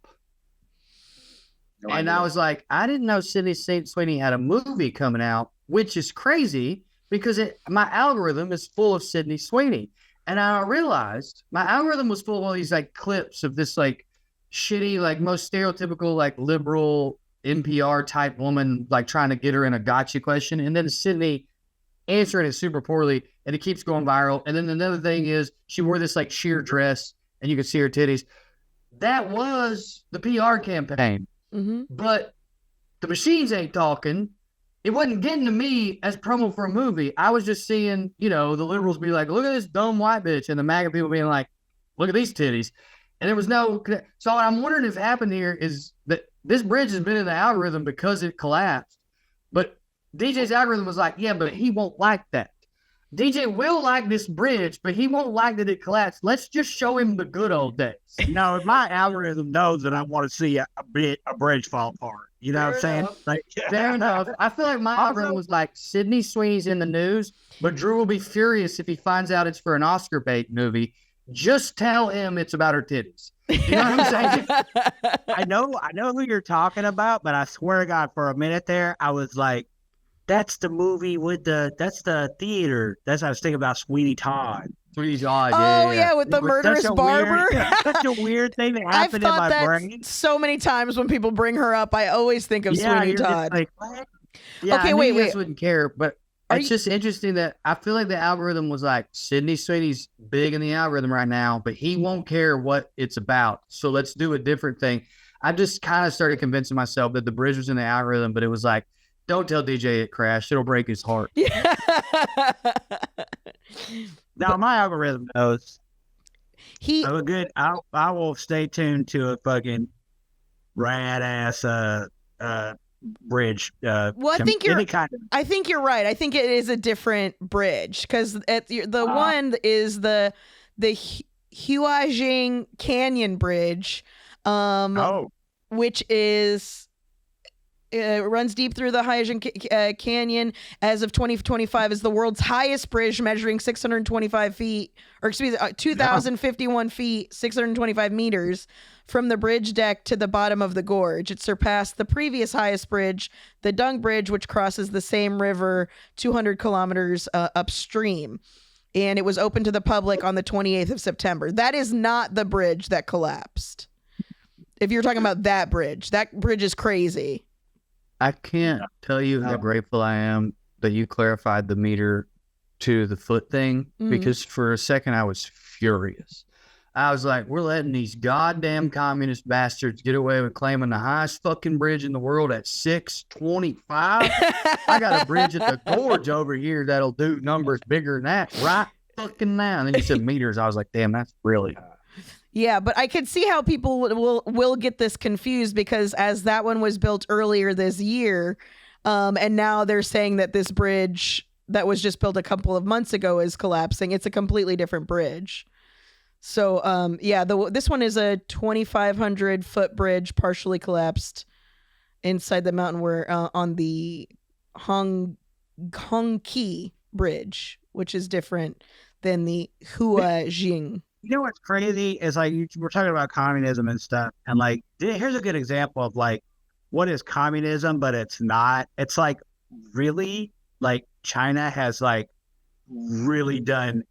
And I was like, I didn't know Sydney Sweeney had a movie coming out, which is crazy because my algorithm is full of Sydney Sweeney. And I realized my algorithm was full of all these like clips of this like shitty, like most stereotypical, like liberal NPR type woman, like trying to get her in a gotcha question. And then Sydney answering it super poorly and it keeps going viral. And then another thing is she wore this like sheer dress and you could see her titties. That was the PR campaign. Mm-hmm. But the machines ain't talking. It wasn't getting to me as promo for a movie. I was just seeing, the liberals be like, look at this dumb white bitch. And the MAGA people being like, look at these titties. And there was no. So I'm wondering if happened here is that this bridge has been in the algorithm because it collapsed. But DJ's algorithm was like, yeah, but he won't like that. DJ will like this bridge, but he won't like that it collapsed. Let's just show him the good old days. No, my algorithm knows that I want to see a bridge fall apart. You know what I'm saying? Like, Fair enough. I feel like my algorithm was like Sydney Sweeney's in the news, but Drew will be furious if he finds out it's for an Oscar bait movie. Just tell him it's about her titties. You know what I'm saying? I know who you're talking about, but I swear to God, for a minute there, I was like, that's the movie that's the theater. That's what I was thinking about, Sweeney Todd. Sweeney Todd, Oh, yeah, with the murderous barber. Such a weird thing that I've happened in thought my that brain. so many times when people bring her up. I always think of Sweeney you're just Todd. like, what? Yeah, Okay, I knew wait, you guys wait. wouldn't care, but it's just interesting that I feel like the algorithm was like, Sydney Sweeney's big in the algorithm right now, but he won't care what it's about. So let's do a different thing. I just kind of started convincing myself that the bridge was in the algorithm, but it was like, don't tell DJ it crashed. It'll break his heart. Yeah. Now my algorithm knows. He I'm a good. I will stay tuned to a fucking rad ass bridge. Well, I think any kind of. I think you're right. I think it is a different bridge because the one is the Huajing Canyon Bridge, which is runs deep through the Huajing Canyon. As of 2025, is the world's highest bridge, measuring 625 feet, or excuse me, 2,051 feet, 625 meters. From the bridge deck to the bottom of the gorge. It surpassed the previous highest bridge, the Dung Bridge, which crosses the same river 200 kilometers upstream. And it was open to the public on the 28th of September. That is not the bridge that collapsed. If you're talking about that bridge is crazy. I can't tell you how grateful I am that you clarified the meter to the foot thing, because for a second I was furious. I was like, we're letting these goddamn communist bastards get away with claiming the highest fucking bridge in the world at 625. I got a bridge at the gorge over here that'll do numbers bigger than that right fucking now. And then you said meters. I was like, damn, that's really high. Yeah, but I could see how people will get this confused because as that one was built earlier this year, and now they're saying that this bridge that was just built a couple of months ago is collapsing. It's a completely different bridge. So, this one is a 2,500 foot bridge, partially collapsed inside the mountain where on the Hongqi Bridge, which is different than the Huajing. You know what's crazy is like we're talking about communism and stuff, and like here's a good example of like what is communism, but it's not. It's like really like China has like really done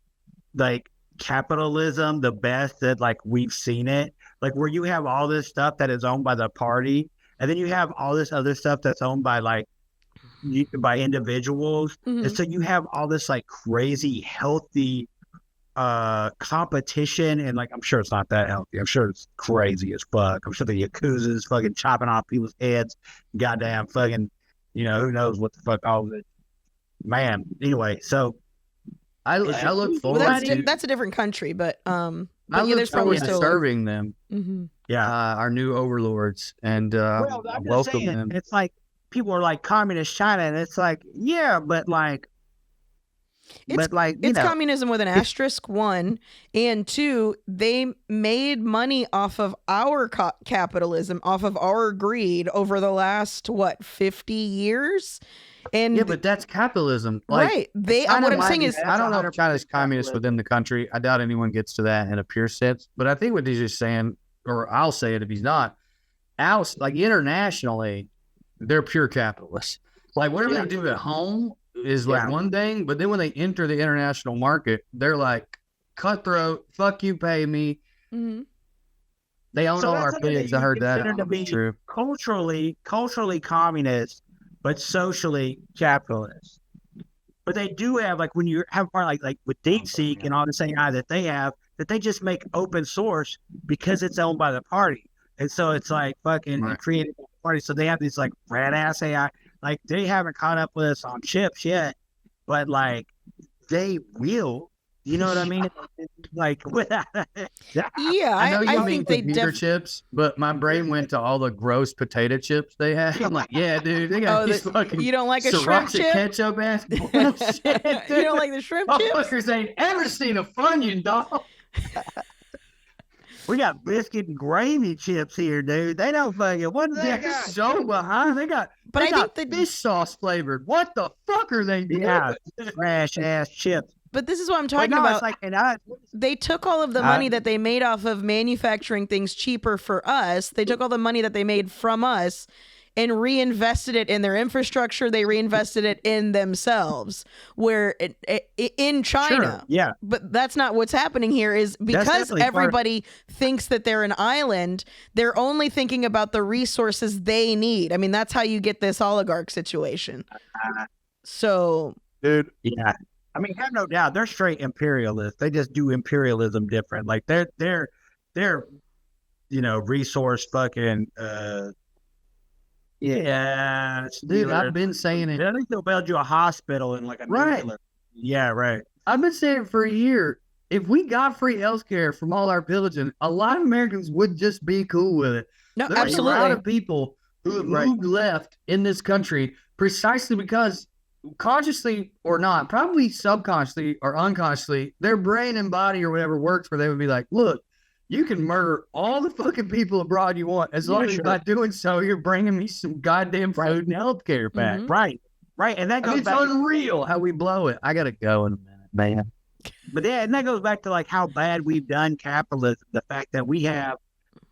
like capitalism the best that like we've seen it, like where you have all this stuff that is owned by the party, and then you have all this other stuff that's owned by like by individuals, and so you have all this like crazy healthy competition, and like I'm sure it's not that healthy. I'm sure it's crazy as fuck. I'm sure the Yakuza's fucking chopping off people's heads, goddamn fucking, who knows what the fuck all of it. Man, anyway, so I look forward that's a different country, but I look forward to serving them. Our new overlords, and welcome them. It's like people are like communist China, and it's like, yeah, but like it's communism with an asterisk, 1, and 2, they made money off of our capitalism, off of our greed over the last 50 years. And yeah, but that's capitalism, like, right? What I'm saying is, I don't know if China's communist within the country. I doubt anyone gets to that in a pure sense. But I think what he's just saying, or I'll say it if he's not, like internationally, they're pure capitalists. Like whatever they do at home is like one thing, but then when they enter the international market, they're like cutthroat. Fuck you, pay me. They own all our pigs. I heard that. To be true. Culturally communist, but socially capitalist. But they do have, like, when you have part like with DeepSeek and all this AI that they have, that they just make open source because it's owned by the party. And so it's like fucking created by the party. So they have these like rat ass AI. Like they haven't caught up with us on chips yet, but like they will. You know what I mean? Like, I know you mean computer chips, but my brain went to all the gross potato chips they have. I'm like, yeah, dude, they got these fucking. You don't like a shrimp chip? Ketchup ass bullshit, You don't like the shrimp chips? Motherfuckers ain't ever seen a Funyun, dog. We got biscuit and gravy chips here, dude. They don't fucking so behind. They got fish sauce flavored. What the fuck are they doing? Yeah, trash ass chips. But this is what I'm talking about. They took all of the money that they made off of manufacturing things cheaper for us. They took all the money that they made from us and reinvested it in their infrastructure. They reinvested it in themselves, where in China. Sure, yeah. But that's not what's happening here, is because everybody thinks that they're an island, they're only thinking about the resources they need. I mean, that's how you get this oligarch situation. So. Dude, yeah. I mean, have no doubt, they're straight imperialists. They just do imperialism different. Like they're resource fucking yeah. Dude, I've been saying it. I think they'll build you a hospital in like a nuclear. Yeah, right. I've been saying it for a year. If we got free healthcare from all our pillaging, a lot of Americans would just be cool with it. No, There's absolutely. a lot of people who have moved left in this country precisely because, consciously or not, probably subconsciously or unconsciously, their brain and body or whatever works where they would be like, look, you can murder all the fucking people abroad you want, as long as by doing so, you're bringing me some goddamn food and healthcare back. Right. And that goes back. It's unreal how we blow it. I gotta go in a minute, man. But yeah, and that goes back to like how bad we've done capitalism. The fact that we have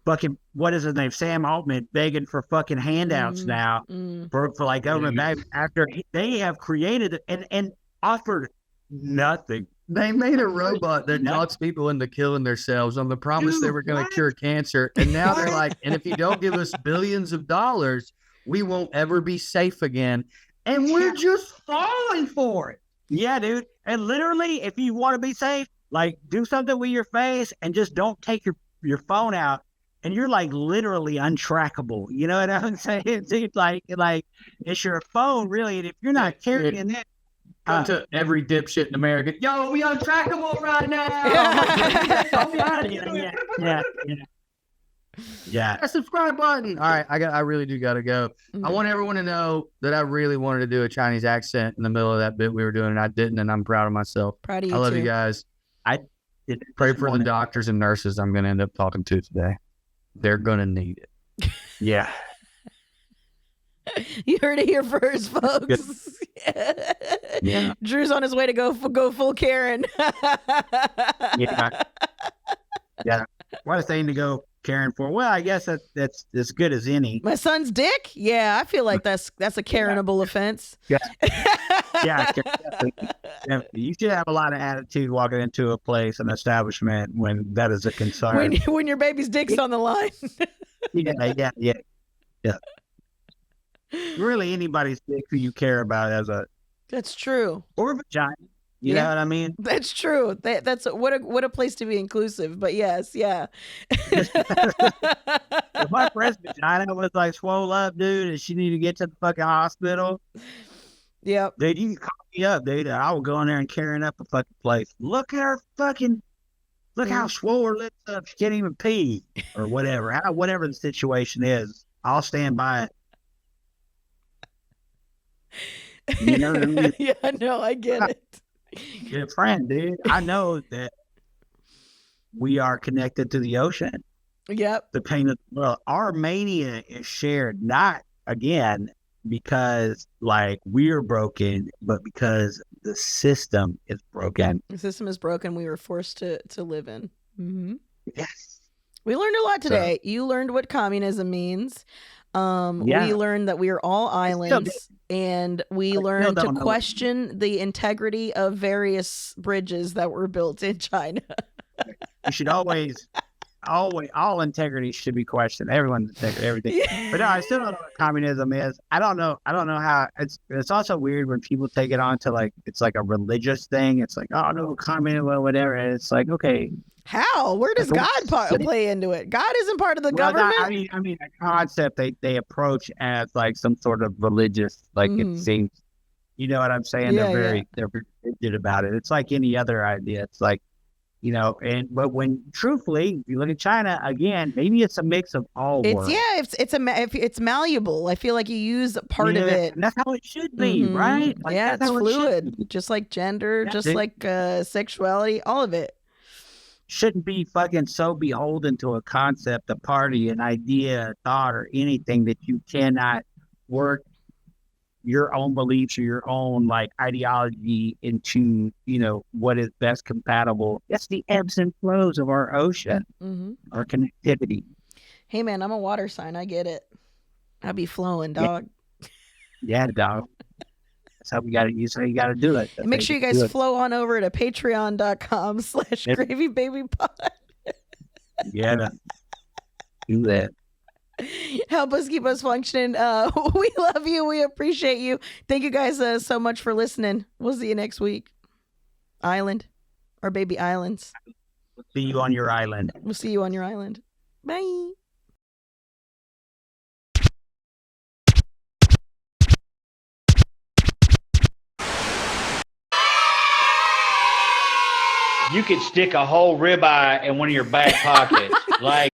fucking, what is his name, Sam Altman, begging for fucking handouts now for like government back after they have created and offered nothing. They made a robot that talks people into killing themselves on the promise they were going to cure cancer. And now they're like, and if you don't give us billions of dollars, we won't ever be safe again. And we're just falling for it. Yeah, dude. And literally, if you want to be safe, like do something with your face and just don't take your phone out. And you're like literally untrackable. You know what I'm saying? It's like it's your phone, really. And if you're not carrying that, to every dipshit in America, yo, we untrackable right now. Yeah. Yeah. That subscribe button. All right, I really do gotta go. I want everyone to know that I really wanted to do a Chinese accent in the middle of that bit we were doing, and I didn't, and I'm proud of myself. Proud of you I love too. you guys. I did Pray for the doctors and nurses I'm gonna end up talking to today. They're gonna need it. Yeah. You heard it here first, folks. Yeah. Drew's on his way to go full Karen. Yeah. Yeah. What a thing to go caring for. Well, I guess that's as good as any. My son's dick? Yeah, I feel like that's a Karenable offense. Yeah. Yeah. You should have a lot of attitude walking into a place, an establishment, when that is a concern. When your baby's dick's on the line. Yeah. Really, anybody's dick who you care about as a That's true. or vagina. You know what I mean? That's true. That's what a place to be inclusive. But yes, yeah. If my friend's vagina was like swole up, dude, and she needed to get to the fucking hospital, Yep. dude, you can call me up, dude. And I will go in there and carrying up a fucking place. Look at her fucking. Look how swole her lips up. She can't even pee or whatever. Whatever the situation is, I'll stand by it. You know what I mean? Yeah, no, I get it. You're a friend, dude. I know that we are connected to the ocean. Yep. The pain of the world. Our mania is shared, not again because like we're broken, but because the system is broken. The system is broken. We were forced to live in. Mm-hmm. Yes. We learned a lot today. You learned what communism means. We learned that we are all islands, and we learned to question the integrity of various bridges that were built in China. You should always, all integrity should be questioned. Everyone's integrity, everything. Yeah. But no, I still don't know what communism is. I don't know how it's also weird when people take it on to like, it's like a religious thing. It's like, oh no, communism or whatever. And it's like, okay. How? Where does God play into it? God isn't part of the government. I mean, a concept they approach as like some sort of religious, like it seems. You know what I'm saying? Yeah, they're very rigid about it. It's like any other idea. It's like, you know, but when truthfully, if you look at China again, maybe it's a mix of all worlds. It's malleable. I feel like you use part of it. And that's how it should be, right? Like, it's fluid, just like gender, like sexuality, all of it. Shouldn't be fucking so beholden to a concept, a party, an idea, a thought, or anything that you cannot work your own beliefs or your own like ideology into, you know, what is best compatible. That's the ebbs and flows of our ocean, our connectivity. Hey man, I'm a water sign. I get it. I be flowing, dog. Yeah, dog. That's how we got to use. How you got to do it. And make sure you guys flow on over to patreon.com/gravybabypod. Yeah, do that. Help us keep us functioning. We love you. We appreciate you. Thank you guys so much for listening. We'll see you next week. Island, or baby islands. We'll see you on your island. We'll see you on your island. Bye. You could stick a whole ribeye in one of your back pockets. Like,